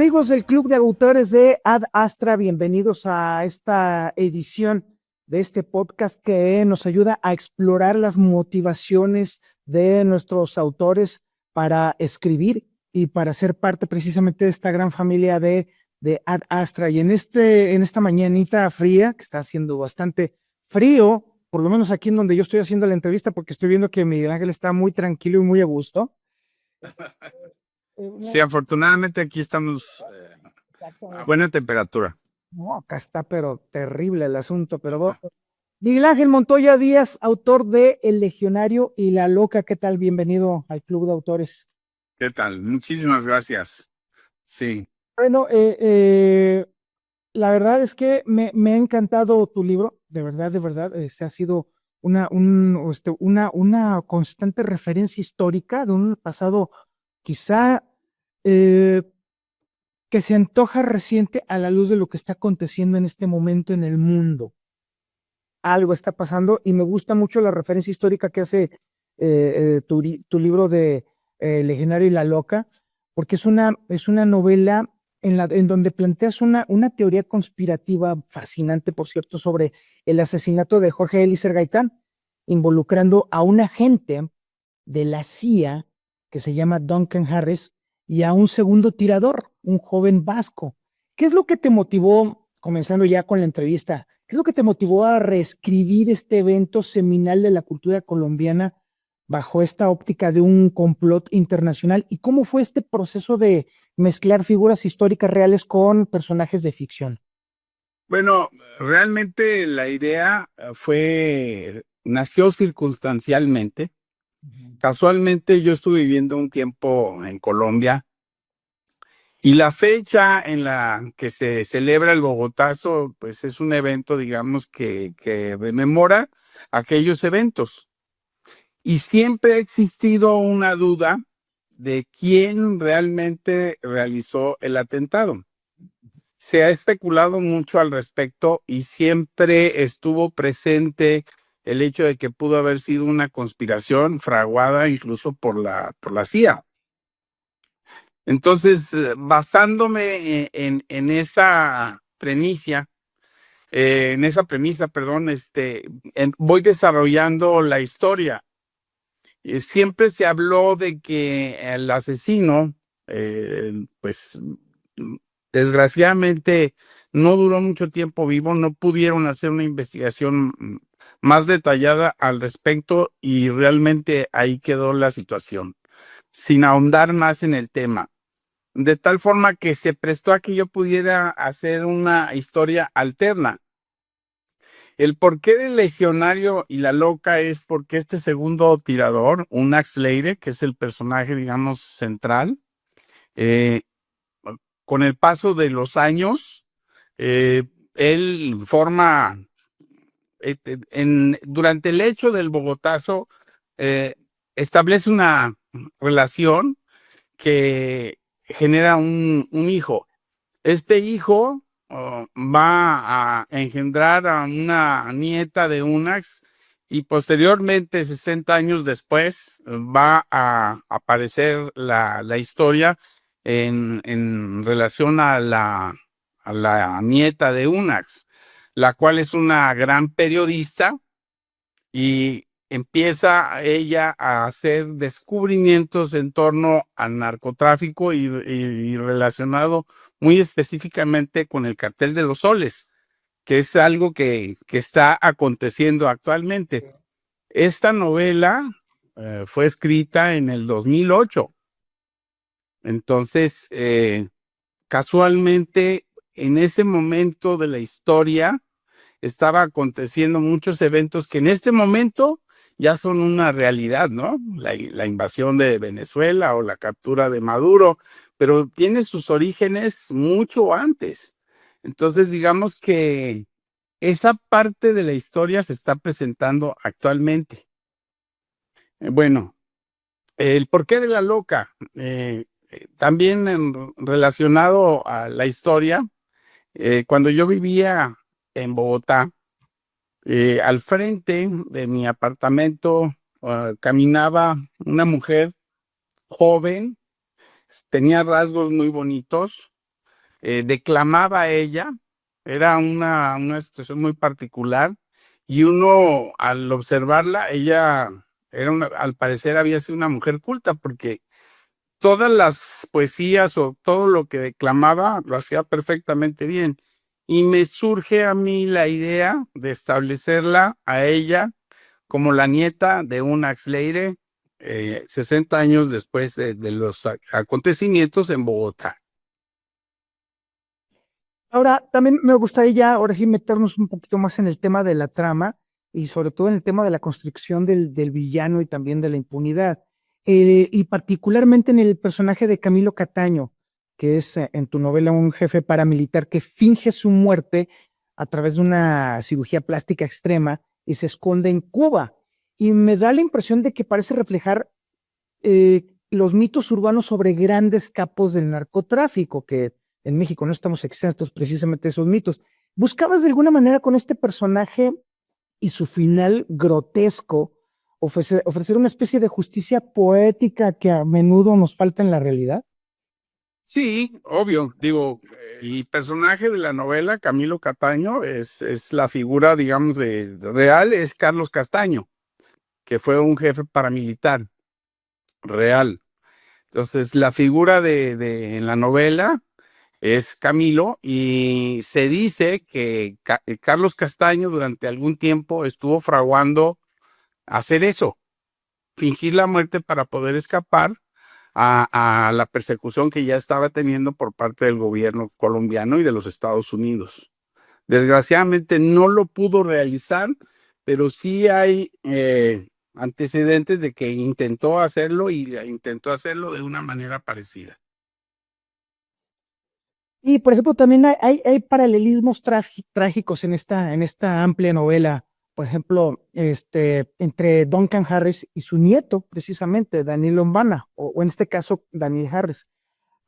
Amigos del Club de Autores de Ad Astra, bienvenidos a esta edición de este podcast que nos ayuda a explorar las motivaciones de nuestros autores para escribir y para ser parte precisamente de esta gran familia de Ad Astra. Y en esta mañanita fría, que está haciendo bastante frío, por lo menos aquí en donde yo estoy haciendo la entrevista, porque estoy viendo que Miguel Ángel está muy tranquilo y muy a gusto. Sí, afortunadamente aquí estamos a buena temperatura. No, acá está, pero terrible el asunto. Pero Miguel Ángel Montoya Díaz, autor de El Legionario y La Loca, ¿qué tal? Bienvenido al Club de Autores. ¿Qué tal? Muchísimas gracias. Sí. Bueno, la verdad es que me ha encantado tu libro, de verdad, ha sido una constante referencia histórica de un pasado quizá que se antoja reciente a la luz de lo que está aconteciendo en este momento en el mundo. Algo está pasando y me gusta mucho la referencia histórica que hace tu libro de Legionario y La Loca, porque es una novela en donde planteas una teoría conspirativa fascinante, por cierto, sobre el asesinato de Jorge Eliezer Gaitán, involucrando a un agente de la CIA que se llama Duncan Harris y a un segundo tirador, un joven vasco. ¿Qué es lo que te motivó, comenzando ya con la entrevista, qué es lo que te motivó a reescribir este evento seminal de la cultura colombiana bajo esta óptica de un complot internacional? ¿Y cómo fue este proceso de mezclar figuras históricas reales con personajes de ficción? Bueno, realmente la idea nació circunstancialmente. Casualmente yo estuve viviendo un tiempo en Colombia y la fecha en la que se celebra el Bogotazo, pues es un evento, digamos, que rememora aquellos eventos. Y siempre ha existido una duda de quién realmente realizó el atentado. Se ha especulado mucho al respecto y siempre estuvo presente el hecho de que pudo haber sido una conspiración fraguada incluso por la CIA. Entonces, basándome en esa premisa, perdón, voy desarrollando la historia. Siempre se habló de que el asesino, pues desgraciadamente no duró mucho tiempo vivo, no pudieron hacer una investigación más detallada al respecto y realmente ahí quedó la situación, sin ahondar más en el tema. De tal forma que se prestó a que yo pudiera hacer una historia alterna. El porqué del Legionario y La Loca es porque este segundo tirador, Unax Leire, que es el personaje, digamos, central, con el paso de los años, él forma, durante el hecho del Bogotazo, establece una relación que genera un hijo. Este hijo va a engendrar a una nieta de Unax y posteriormente, 60 años después, va a aparecer la historia en relación a la nieta de Unax, la cual es una gran periodista y empieza ella a hacer descubrimientos en torno al narcotráfico y relacionado muy específicamente con el cartel de los soles, que es algo que está aconteciendo actualmente. Esta novela fue escrita en el 2008. Entonces, casualmente, en ese momento de la historia, estaba aconteciendo muchos eventos que en este momento ya son una realidad, ¿no? La invasión de Venezuela o la captura de Maduro, pero tiene sus orígenes mucho antes. Entonces, digamos que esa parte de la historia se está presentando actualmente. Bueno, el porqué de La Loca, también relacionado a la historia, cuando yo vivía en Bogotá, al frente de mi apartamento caminaba una mujer joven, tenía rasgos muy bonitos, declamaba ella, era una situación muy particular, y uno al observarla, ella al parecer había sido una mujer culta, porque todas las poesías o todo lo que declamaba lo hacía perfectamente bien. Y me surge a mí la idea de establecerla a ella como la nieta de un Axleire, 60 años después de los acontecimientos en Bogotá. Ahora, también me gustaría ya, ahora sí, meternos un poquito más en el tema de la trama y sobre todo en el tema de la construcción del villano y también de la impunidad. Y particularmente en el personaje de Camilo Cataño, que es en tu novela un jefe paramilitar que finge su muerte a través de una cirugía plástica extrema y se esconde en Cuba. Y me da la impresión de que parece reflejar los mitos urbanos sobre grandes capos del narcotráfico, que en México no estamos exentos precisamente de esos mitos. ¿Buscabas de alguna manera con este personaje y su final grotesco ofrecer una especie de justicia poética que a menudo nos falta en la realidad? Sí, obvio. Digo, el personaje de la novela, Camilo Cataño, es la figura, digamos, real, es Carlos Castaño, que fue un jefe paramilitar real. Entonces, la figura en la novela es Camilo, y se dice que Carlos Castaño durante algún tiempo estuvo fraguando hacer eso, fingir la muerte para poder escapar a la persecución que ya estaba teniendo por parte del gobierno colombiano y de los Estados Unidos. Desgraciadamente no lo pudo realizar, pero sí hay antecedentes de que intentó hacerlo, y intentó hacerlo de una manera parecida. Y, por ejemplo, también hay paralelismos trágicos en esta amplia novela. Por ejemplo, entre Duncan Harris y su nieto, precisamente, Daniel Lombana, o en este caso, Daniel Harris.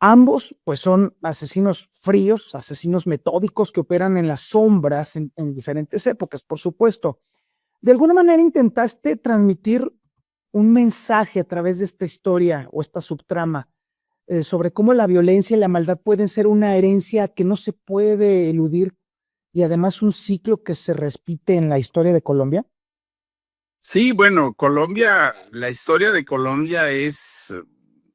Ambos, pues, son asesinos fríos, asesinos metódicos que operan en las sombras en diferentes épocas, por supuesto. De alguna manera intentaste transmitir un mensaje a través de esta historia o esta subtrama sobre cómo la violencia y la maldad pueden ser una herencia que no se puede eludir y además un ciclo que se repite en la historia de Colombia. Sí, bueno, Colombia, la historia de Colombia es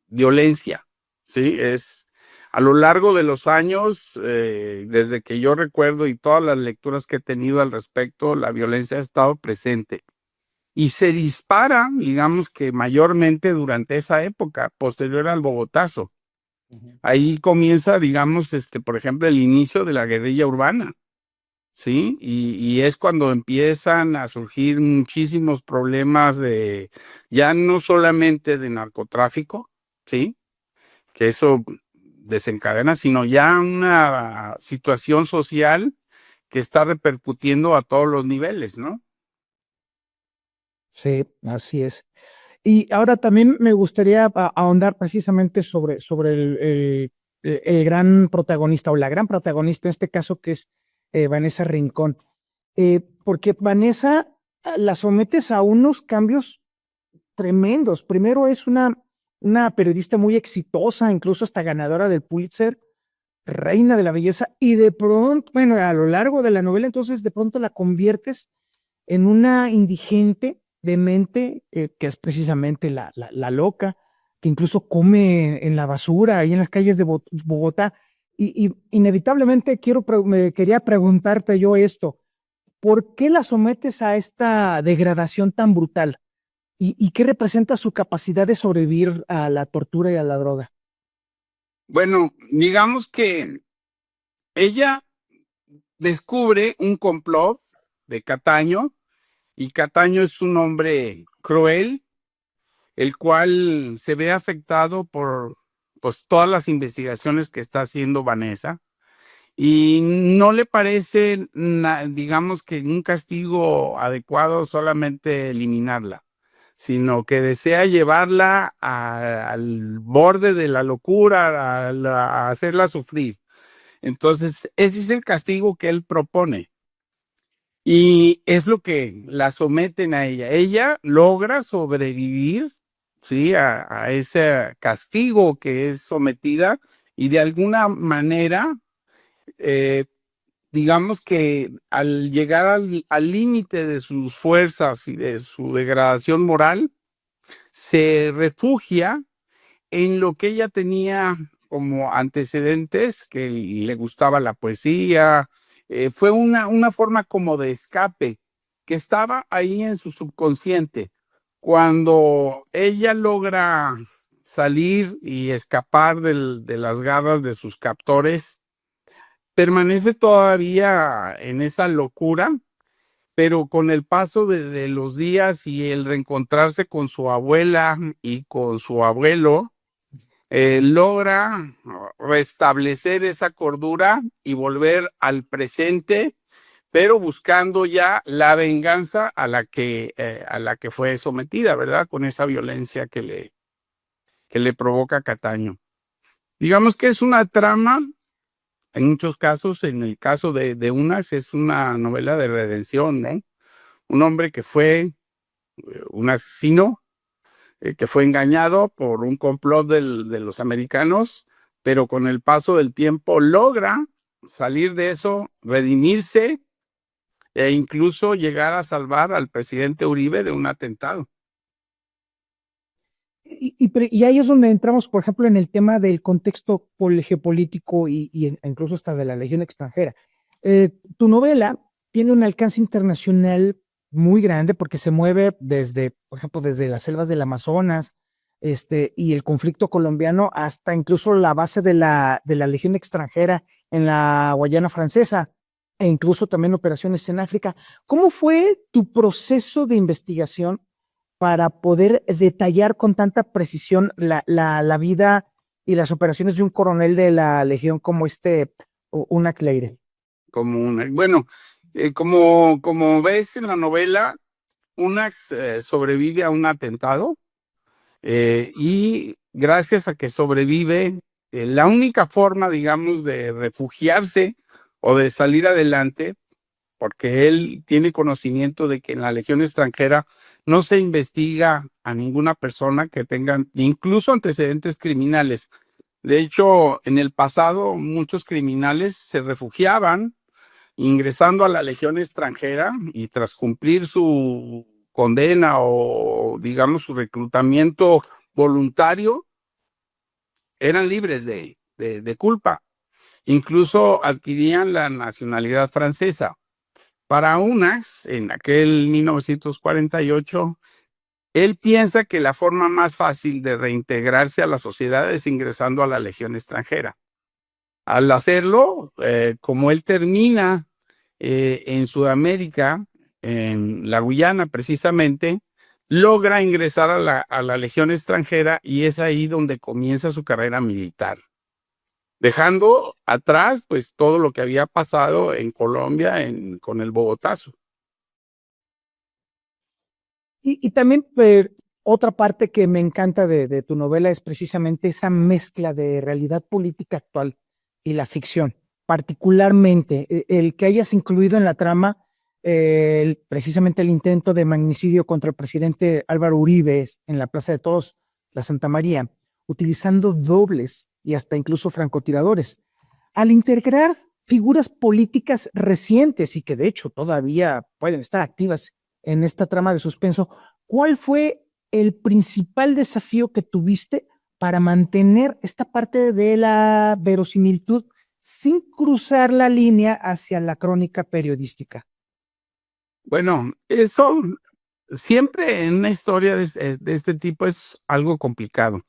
violencia, ¿sí? Es a lo largo de los años, desde que yo recuerdo y todas las lecturas que he tenido al respecto, la violencia ha estado presente y se dispara, digamos que mayormente durante esa época, posterior al Bogotazo. Ahí comienza, digamos, por ejemplo, el inicio de la guerrilla urbana. Sí, y es cuando empiezan a surgir muchísimos problemas ya no solamente de narcotráfico, ¿sí? Que eso desencadena, sino ya una situación social que está repercutiendo a todos los niveles, ¿no? Sí, así es. Y ahora también me gustaría ahondar precisamente sobre el gran protagonista o la gran protagonista en este caso que es Vanessa Rincón. Porque Vanessa la sometes a unos cambios tremendos. Primero es una periodista muy exitosa, incluso hasta ganadora del Pulitzer, reina de la belleza, y de pronto, bueno, a lo largo de la novela, entonces de pronto la conviertes en una indigente, demente, que es precisamente la loca, que incluso come en la basura ahí en las calles de Bogotá. Y inevitablemente me quería preguntarte yo esto, ¿por qué la sometes a esta degradación tan brutal? ¿Y qué representa su capacidad de sobrevivir a la tortura y a la droga? Bueno, digamos que ella descubre un complot de Cataño, y Cataño es un hombre cruel, el cual se ve afectado por, pues, todas las investigaciones que está haciendo Vanessa, y no le parece, digamos, que un castigo adecuado solamente eliminarla, sino que desea llevarla al borde de la locura, a hacerla sufrir. Entonces, ese es el castigo que él propone. Y es lo que la someten a ella. Ella logra sobrevivir, ¿sí? A ese castigo que es sometida, y de alguna manera digamos que al llegar al límite de sus fuerzas y de su degradación moral, se refugia en lo que ella tenía como antecedentes, que le gustaba la poesía. Fue una forma como de escape que estaba ahí en su subconsciente. Cuando ella logra salir y escapar de las garras de sus captores, permanece todavía en esa locura, pero con el paso de los días y el reencontrarse con su abuela y con su abuelo, logra restablecer esa cordura y volver al presente, pero buscando ya la venganza a la que fue sometida, ¿verdad? Con esa violencia que le provoca Cataño. Digamos que es una trama, en muchos casos, en el caso de Unas, es una novela de redención, ¿no? Un hombre que fue un asesino, que fue engañado por un complot de los americanos, pero con el paso del tiempo logra salir de eso, redimirse e incluso llegar a salvar al presidente Uribe de un atentado. Y ahí es donde entramos, por ejemplo, en el tema del contexto geopolítico y incluso hasta de la Legión extranjera. Tu novela tiene un alcance internacional muy grande porque se mueve desde, por ejemplo, desde las selvas del Amazonas, y el conflicto colombiano hasta incluso la base de la Legión extranjera en la Guayana Francesa e incluso también operaciones en África. ¿Cómo fue tu proceso de investigación para poder detallar con tanta precisión la vida y las operaciones de un coronel de la Legión como Unax Leire? Bueno, como ves en la novela, Unax sobrevive a un atentado, y gracias a que sobrevive, la única forma, digamos, de refugiarse o de salir adelante, porque él tiene conocimiento de que en la Legión extranjera no se investiga a ninguna persona que tenga incluso antecedentes criminales. De hecho, en el pasado muchos criminales se refugiaban ingresando a la Legión extranjera y tras cumplir su condena o, digamos, su reclutamiento voluntario, eran libres de culpa. Incluso adquirían la nacionalidad francesa. Para Unax, en aquel 1948, él piensa que la forma más fácil de reintegrarse a la sociedad es ingresando a la Legión extranjera. Al hacerlo, como él termina en Sudamérica, en la Guyana precisamente, logra ingresar a la Legión extranjera y es ahí donde comienza su carrera militar, dejando atrás pues todo lo que había pasado en Colombia con el Bogotazo. Y también otra parte que me encanta de tu novela es precisamente esa mezcla de realidad política actual y la ficción, particularmente el que hayas incluido en la trama precisamente el intento de magnicidio contra el presidente Álvaro Uribe en la Plaza de Toros, la Santa María, utilizando dobles y hasta incluso francotiradores. Al integrar figuras políticas recientes y que de hecho todavía pueden estar activas en esta trama de suspenso, ¿cuál fue el principal desafío que tuviste para mantener esta parte de la verosimilitud sin cruzar la línea hacia la crónica periodística? Bueno, eso siempre en una historia de este tipo es algo complicado.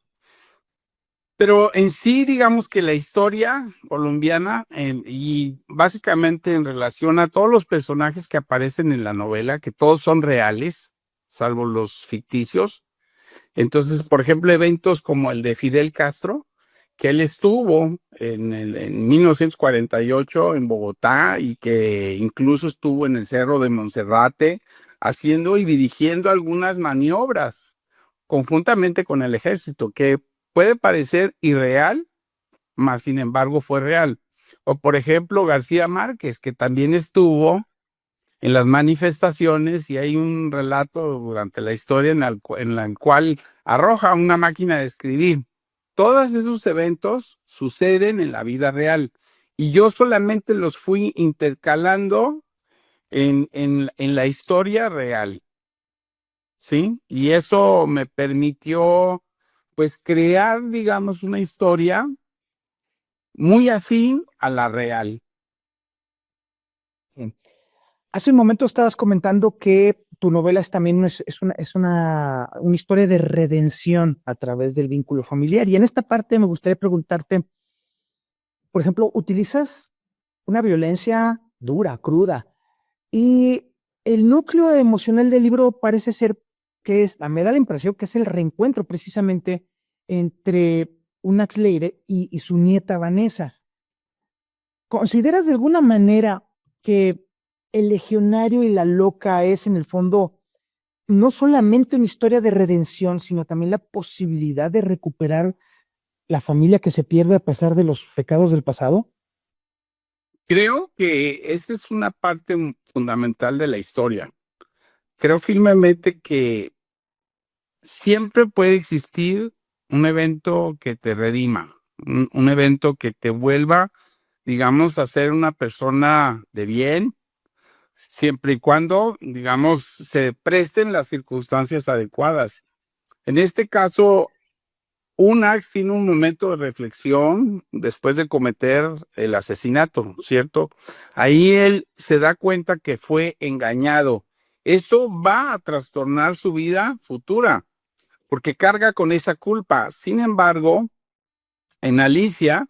Pero en sí, digamos que la historia colombiana, y básicamente en relación a todos los personajes que aparecen en la novela, que todos son reales, salvo los ficticios. Entonces, por ejemplo, eventos como el de Fidel Castro, que él estuvo en 1948 en Bogotá y que incluso estuvo en el Cerro de Monserrate haciendo y dirigiendo algunas maniobras conjuntamente con el ejército, que puede parecer irreal, mas sin embargo fue real. O por ejemplo, García Márquez, que también estuvo en las manifestaciones y hay un relato durante la historia en la cual arroja una máquina de escribir. Todos esos eventos suceden en la vida real y yo solamente los fui intercalando en la historia real, ¿sí? Y eso me permitió, pues, crear, digamos, una historia muy afín a la real. Bien. Hace un momento estabas comentando que tu novela es también una historia de redención a través del vínculo familiar. Y en esta parte me gustaría preguntarte, por ejemplo, utilizas una violencia dura, cruda, y el núcleo emocional del libro parece ser que me da la impresión que es el reencuentro precisamente entre un Leire y su nieta Vanessa. ¿Consideras de alguna manera que El Legionario y La Loca es en el fondo no solamente una historia de redención, sino también la posibilidad de recuperar la familia que se pierde a pesar de los pecados del pasado? Creo que esa es una parte fundamental de la historia. Creo firmemente que siempre puede existir un evento que te redima, un evento que te vuelva, digamos, a ser una persona de bien, siempre y cuando, digamos, se presten las circunstancias adecuadas. En este caso, un Axe tiene un momento de reflexión después de cometer el asesinato, ¿cierto? Ahí él se da cuenta que fue engañado. Esto va a trastornar su vida futura porque carga con esa culpa. Sin embargo, en Alicia,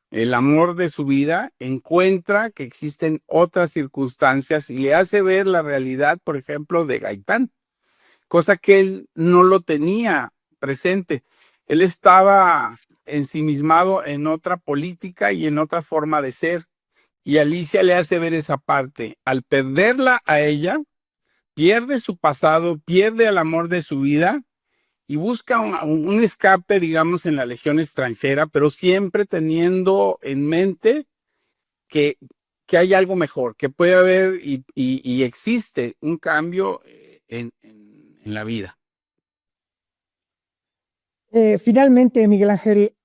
el amor de su vida, encuentra que existen otras circunstancias y le hace ver la realidad, por ejemplo, de Gaitán, cosa que él no lo tenía presente. Él estaba ensimismado en otra política y en otra forma de ser. Y Alicia le hace ver esa parte. Al perderla a ella, pierde su pasado, pierde el amor de su vida y busca un escape, digamos, en la legión extranjera, pero siempre teniendo en mente que, que hay algo mejor, que puede haber y existe un cambio en la vida. Finalmente, Miguel Ángel,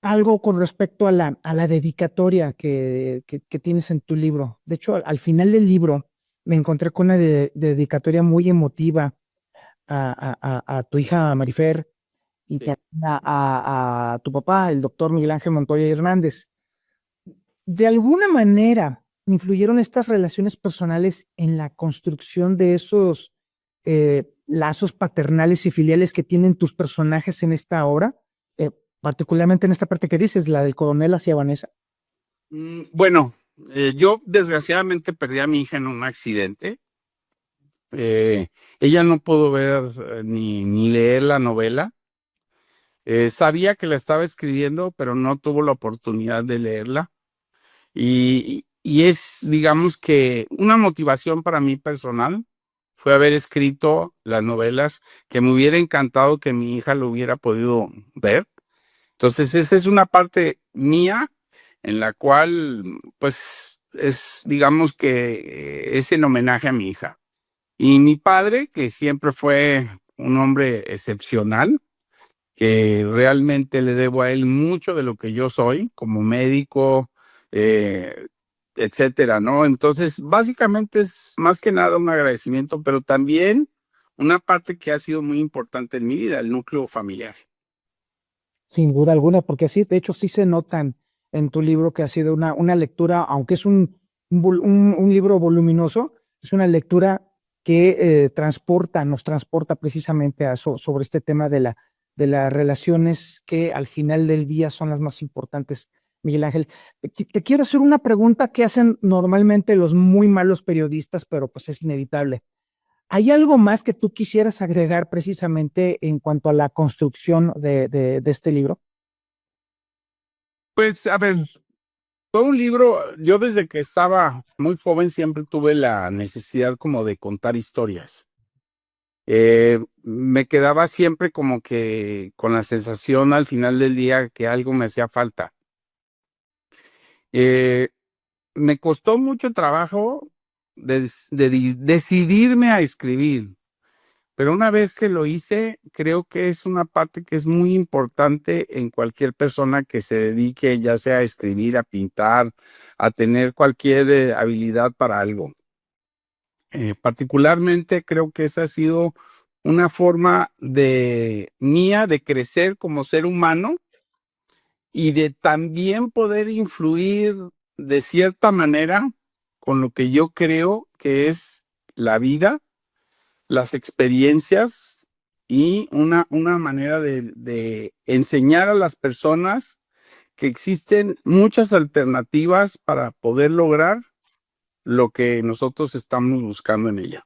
algo con respecto a la dedicatoria que tienes en tu libro. De hecho, al final del libro me encontré con una dedicatoria muy emotiva a tu hija Marifer y Sí. también a tu papá, el doctor Miguel Ángel Montoya Hernández. ¿De alguna manera influyeron estas relaciones personales en la construcción de esos lazos paternales y filiales que tienen tus personajes en esta obra? Particularmente en esta parte que dices, la del coronel hacia Vanessa. Bueno, yo desgraciadamente perdí a mi hija en un accidente. Eh, Ella no pudo ver ni leer la novela. Sabía que la estaba escribiendo, pero no tuvo la oportunidad de leerla. Y es, digamos que una motivación para mí personal fue haber escrito las novelas que me hubiera encantado que mi hija lo hubiera podido ver. Entonces, esa es una parte mía en la cual, pues, es, digamos que es en homenaje a mi hija. Y mi padre, que siempre fue un hombre excepcional, que realmente le debo a él mucho de lo que yo soy como médico, eh, etcétera, ¿no? Entonces, básicamente es más que nada un agradecimiento, pero también una parte que ha sido muy importante en mi vida, el núcleo familiar. Sin duda alguna, porque así, de hecho, sí se notan en tu libro que ha sido una lectura, aunque es un libro voluminoso, es una lectura que nos transporta precisamente sobre este tema de las relaciones que al final del día son las más importantes, Miguel Ángel. Te quiero hacer una pregunta que hacen normalmente los muy malos periodistas, pero pues es inevitable. ¿Hay algo más que tú quisieras agregar precisamente en cuanto a la construcción de este libro? Pues, a ver, fue un libro, yo desde que estaba muy joven siempre tuve la necesidad como de contar historias. Me quedaba siempre como que con la sensación al final del día que algo me hacía falta. Eh, Me costó mucho trabajo decidirme a escribir, pero una vez que lo hice, creo que es una parte que es muy importante en cualquier persona que se dedique, ya sea a escribir, a pintar, a tener cualquier habilidad para algo. Particularmente creo que esa ha sido una forma mía de crecer como ser humano y de también poder influir de cierta manera con lo que yo creo que es la vida, las experiencias y una manera de enseñar a las personas que existen muchas alternativas para poder lograr lo que nosotros estamos buscando en ella.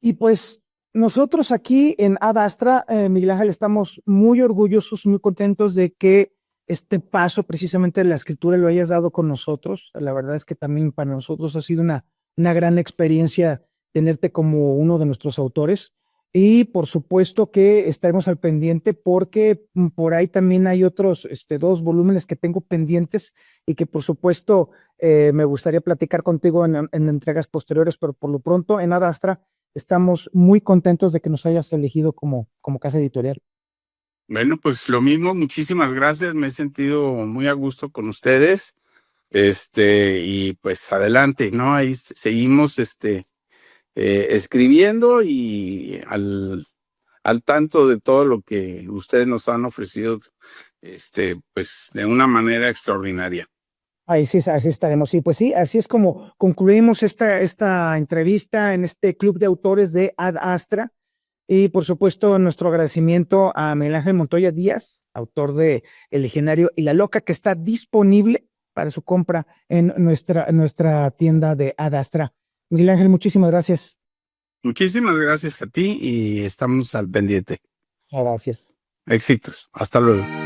Y pues nosotros aquí en Ad Astra, Miguel Ángel, estamos muy orgullosos, muy contentos de que este paso precisamente de la escritura lo hayas dado con nosotros. La verdad es que también para nosotros ha sido una gran experiencia tenerte como uno de nuestros autores. Y por supuesto que estaremos al pendiente porque por ahí también hay otros 2 volúmenes que tengo pendientes y que por supuesto me gustaría platicar contigo en entregas posteriores, pero por lo pronto en Ad Astra estamos muy contentos de que nos hayas elegido como casa editorial. Bueno, pues lo mismo, muchísimas gracias, me he sentido muy a gusto con ustedes, y pues adelante, ¿no? Ahí seguimos, escribiendo y al tanto de todo lo que ustedes nos han ofrecido, pues de una manera extraordinaria. Ahí sí, así estaremos. Y pues sí, así es como concluimos esta entrevista en este club de autores de Ad Astra. Y por supuesto, nuestro agradecimiento a Miguel Ángel Montoya Díaz, autor de El Legionario y La Loca, que está disponible para su compra en nuestra tienda de Ad Astra. Miguel Ángel, muchísimas gracias. Muchísimas gracias a ti y estamos al pendiente. Gracias. Éxitos. Hasta luego.